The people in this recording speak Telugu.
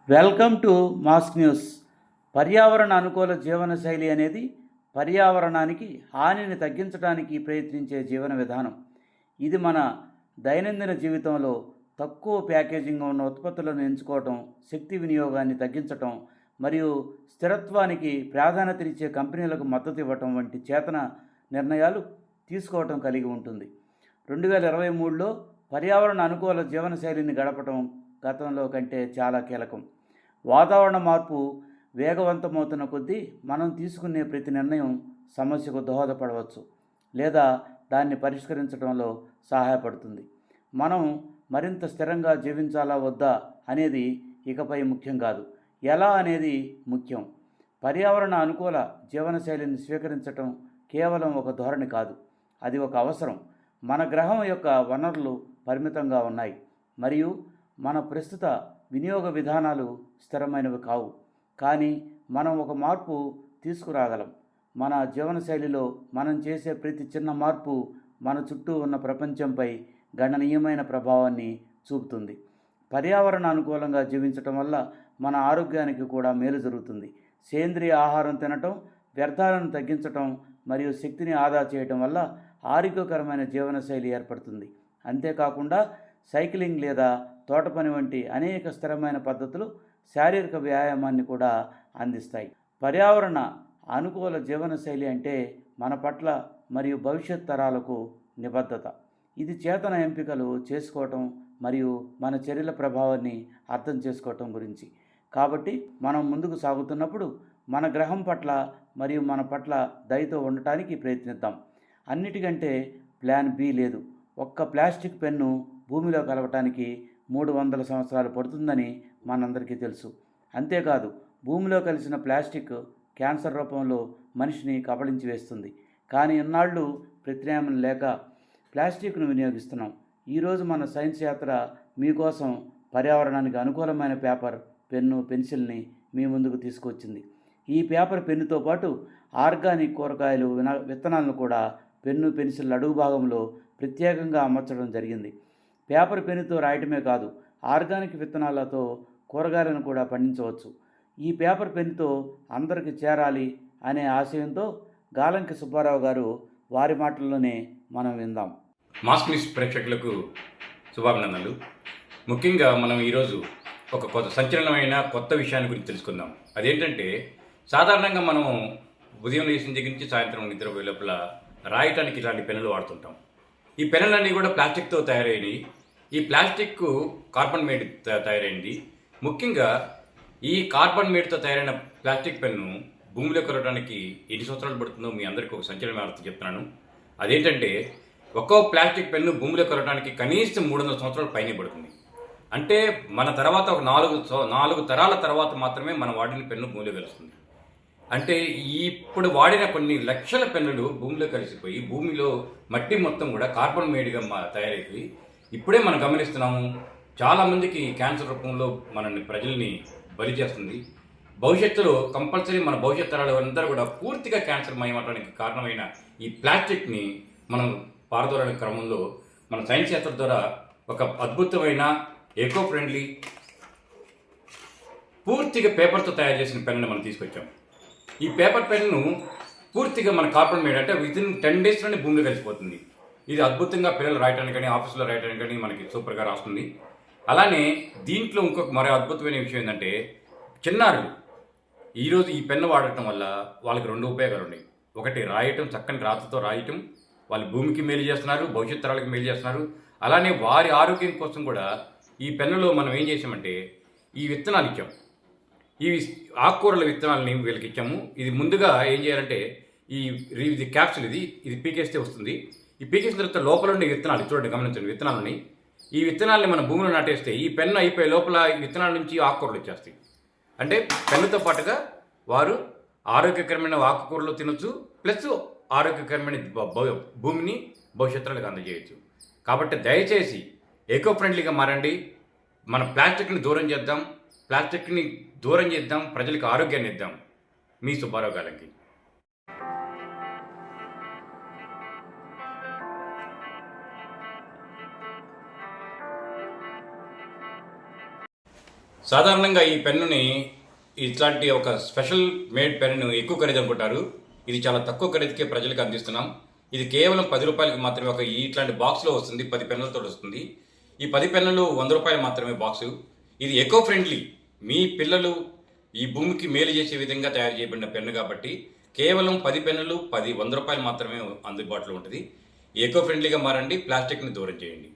Welcome to mask news. పర్యావరణ అనుకూల జీవనశైలి అనేది పర్యావరణానికి హానిని తగ్గించడానికి ప్రయత్నించే జీవన విధానం. ఇది మన దైనందిన జీవితంలో తక్కువ ప్యాకేజింగ్ ఉన్న ఉత్పత్తులను ఎంచుకోవటం, శక్తి వినియోగాన్ని తగ్గించటం మరియు స్థిరత్వానికి ప్రాధాన్యతనిచ్చే కంపెనీలకు మద్దతు ఇవ్వటం వంటి చేతన నిర్ణయాలు తీసుకోవటం కలిగి ఉంటుంది. 2023లో పర్యావరణ అనుకూల జీవనశైలిని గడపటం గతంలో కంటే చాలా కీలకం. వాతావరణ మార్పు వేగవంతమవుతున్న కొద్దీ మనం తీసుకునే ప్రతి నిర్ణయం సమస్యకు దోహదపడవచ్చు లేదా దాన్ని పరిష్కరించడంలో సహాయపడుతుంది. మనం మరింత స్థిరంగా జీవించాలా వద్దా అనేది ఇకపై ముఖ్యం కాదు, ఎలా అనేది ముఖ్యం. పర్యావరణ అనుకూల జీవనశైలిని స్వీకరించటం కేవలం ఒక ధోరణి కాదు, అది ఒక అవసరం. మన గ్రహం యొక్క వనరులు పరిమితంగా ఉన్నాయి మరియు మన ప్రస్తుత వినియోగ విధానాలు స్థిరమైనవి కావు. కానీ మనం ఒక మార్పు తీసుకురాగలం. మన జీవనశైలిలో మనం చేసే ప్రతి చిన్న మార్పు మన చుట్టూ ఉన్న ప్రపంచంపై గణనీయమైన ప్రభావాన్ని చూపుతుంది. పర్యావరణ అనుకూలంగా జీవించటం వల్ల మన ఆరోగ్యానికి కూడా మేలు జరుగుతుంది. సేంద్రియ ఆహారం తినటం, వ్యర్థాలను తగ్గించటం మరియు శక్తిని ఆదా చేయటం వల్ల ఆరోగ్యకరమైన జీవనశైలి ఏర్పడుతుంది. అంతేకాకుండా సైక్లింగ్ లేదా తోట పని వంటి అనేక స్థిరమైన పద్ధతులు శారీరక వ్యాయామాన్ని కూడా అందిస్తాయి. పర్యావరణ అనుకూల జీవనశైలి అంటే మన పట్ల మరియు భవిష్యత్ తరాలకు నిబద్ధత. ఇది చేతన ఎంపికలు చేసుకోవటం మరియు మన చర్యల ప్రభావాన్ని అర్థం చేసుకోవటం గురించి. కాబట్టి మనం ముందుకు సాగుతున్నప్పుడు మన గ్రహం పట్ల మరియు మన పట్ల దయతో ఉండటానికి ప్రయత్నిద్దాం. అన్నిటికంటే ప్లాన్ బి లేదు. ఒక్క ప్లాస్టిక్ పెన్ను భూమిలో కలవటానికి 300 సంవత్సరాలు పడుతుందని మనందరికీ తెలుసు. అంతేకాదు, భూమిలో కలిసిన ప్లాస్టిక్ క్యాన్సర్ రూపంలో మనిషిని కబళించి వేస్తుంది. కానీ ఇన్నాళ్ళు ప్రత్యామ్నాయం లేక ప్లాస్టిక్ను వినియోగిస్తున్నాం. ఈరోజు మన సైన్స్ యాత్ర మీకోసం పర్యావరణానికి అనుకూలమైన పేపర్, పెన్ను, పెన్సిల్ని మీ ముందుకు తీసుకొచ్చింది. ఈ పేపర్ పెన్నుతో పాటు ఆర్గానిక్ కూరగాయలు విత్తనాలను కూడా పెన్ను, పెన్సిల్ అడుగు భాగంలో ప్రత్యేకంగా అమర్చడం జరిగింది. పేపర్ పెన్నుతో రాయటమే కాదు, ఆర్గానిక్ విత్తనాలతో కూరగాయలను కూడా పండించవచ్చు. ఈ పేపర్ పెన్నుతో అందరికీ చేరాలి అనే ఆశయంతో గాలంకి సుబ్బారావు గారు వారి మాటల్లోనే మనం విందాం. మాస్క్ న్యూస్ ప్రేక్షకులకు శుభాభినందనలు. ముఖ్యంగా మనం ఈరోజు ఒక సంచలనమైన కొత్త విషయాన్ని గురించి తెలుసుకుందాం. అదేంటంటే, సాధారణంగా మనం ఉదయం లేచిన దగ్గర నుంచి సాయంత్రం నిద్రపోయే లోపల రాయటానికి ఇలాంటి పెన్నులు వాడుతుంటాం. ఈ పెన్నులన్నీ కూడా ప్లాస్టిక్తో తయారైనవి. ఈ ప్లాస్టిక్ కార్బన్ మేడ్ తయారైంది. ముఖ్యంగా ఈ కార్బన్ మేడ్తో తయారైన ప్లాస్టిక్ పెన్ను భూమిలో కలవడానికి ఎన్ని సంవత్సరాలు పడుతుందో మీ అందరికీ ఒక సంచలన వార్త చెప్తున్నాను. అదేంటంటే, ఒక్కో ప్లాస్టిక్ పెన్ను భూమిలో కలవడానికి కనీసం 300 సంవత్సరాల పైనే పడుతుంది. అంటే మన తర్వాత ఒక 4 తరాల తర్వాత మాత్రమే మన వాడిన పెన్ను భూమిలో కలుస్తుంది. అంటే ఇప్పుడు వాడిన కొన్ని లక్షల పెన్నులు భూమిలో కలిసిపోయి భూమిలో మట్టి మొత్తం కూడా కార్బన్ మేడ్గా తయారైపోయి ఇప్పుడే మనం గమనిస్తున్నాము. చాలామందికి క్యాన్సర్ రూపంలో ప్రజల్ని బలి చేస్తుంది. భవిష్యత్తులో కంపల్సరీ మన భవిష్యత్ తరాలు అందరూ కూడా పూర్తిగా క్యాన్సర్ మయమవడానికి కారణమైన ఈ ప్లాస్టిక్ని మనం పారదోలనే క్రమంలో మన సైన్స్ యాత్ర ద్వారా ఒక అద్భుతమైన ఎకో ఫ్రెండ్లీ పూర్తిగా పేపర్తో తయారు చేసిన పెన్నుని మనం తీసుకొచ్చాం. ఈ పేపర్ పెన్ను పూర్తిగా మన కార్బన్ మేడ్, అంటే వితిన్ 10 డేస్లోనే భూమిలో కలిసిపోతుంది. ఇది అద్భుతంగా పిల్లలు రాయటానికి కానీ ఆఫీసులో రాయటానికి కానీ మనకి సూపర్గా రాస్తుంది. అలానే దీంట్లో ఇంకొక మరో అద్భుతమైన విషయం ఏంటంటే, చిన్నారులు ఈరోజు ఈ పెన్ను వాడటం వల్ల వాళ్ళకి 2 ఉపయోగాలు ఉన్నాయి. ఒకటి, రాయటం, చక్కని రాతతో రాయటం, వాళ్ళు భూమికి మేలు చేస్తున్నారు, భవిష్యత్ తరాలకు మేలు చేస్తున్నారు. అలానే వారి ఆరోగ్యం కోసం కూడా ఈ పెన్నులో మనం ఏం చేసామంటే ఈ విత్తనాలు ఇచ్చాం. ఈ ఆకుకూరల విత్తనాలని వీళ్ళకి ఇచ్చాము. ఇది ముందుగా ఏం చేయాలంటే ఇది క్యాప్సూల్, ఇది పీకేస్తే వస్తుంది. ఈ పీకేసిన తర్వాత లోపల ఉండే విత్తనాలు చూడండి, గమనించండి, విత్తనాలని ఈ విత్తనాలని మనం భూమిలో నాటేస్తే ఈ పెన్ను అయిపోయే లోపల ఈ విత్తనాల నుంచి ఆకుకూరలు వచ్చేస్తాయి. అంటే పెన్నుతో పాటుగా వారు ఆరోగ్యకరమైన ఆకుకూరలు తినొచ్చు, ప్లస్ ఆరోగ్యకరమైన భూమిని భవిష్యత్తులకు అందజేయచ్చు. కాబట్టి దయచేసి ఎకో ఫ్రెండ్లీగా మారండి. మన ప్లాస్టిక్ని దూరం చేద్దాం, ప్రజలకు ఆరోగ్యాన్ని ఇద్దాం. మీ సుబ్బారావు గాలంకి. సాధారణంగా ఈ పెన్నుని ఇట్లాంటి ఒక స్పెషల్ మేడ్ పెన్ను ఎక్కువ ఖరీదు అనుకుంటారు. ఇది చాలా తక్కువ ఖరీదుకే ప్రజలకు అందిస్తున్నాం. ఇది కేవలం 10 రూపాయలకి మాత్రమే ఇట్లాంటి బాక్స్లో వస్తుంది. 10 పెన్నులతో వస్తుంది. ఈ 10 పెన్నులు 100 రూపాయలు మాత్రమే బాక్సు. ఇది ఎకో ఫ్రెండ్లీ, మీ పిల్లలు ఈ భూమికి మేలు చేసే విధంగా తయారు చేయబడిన పెన్ను కాబట్టి కేవలం 10 పెన్నులు 100 రూపాయలు మాత్రమే అందుబాటులో ఉంటుంది. ఎకో ఫ్రెండ్లీగా మారండి, ప్లాస్టిక్ని దూరం చేయండి.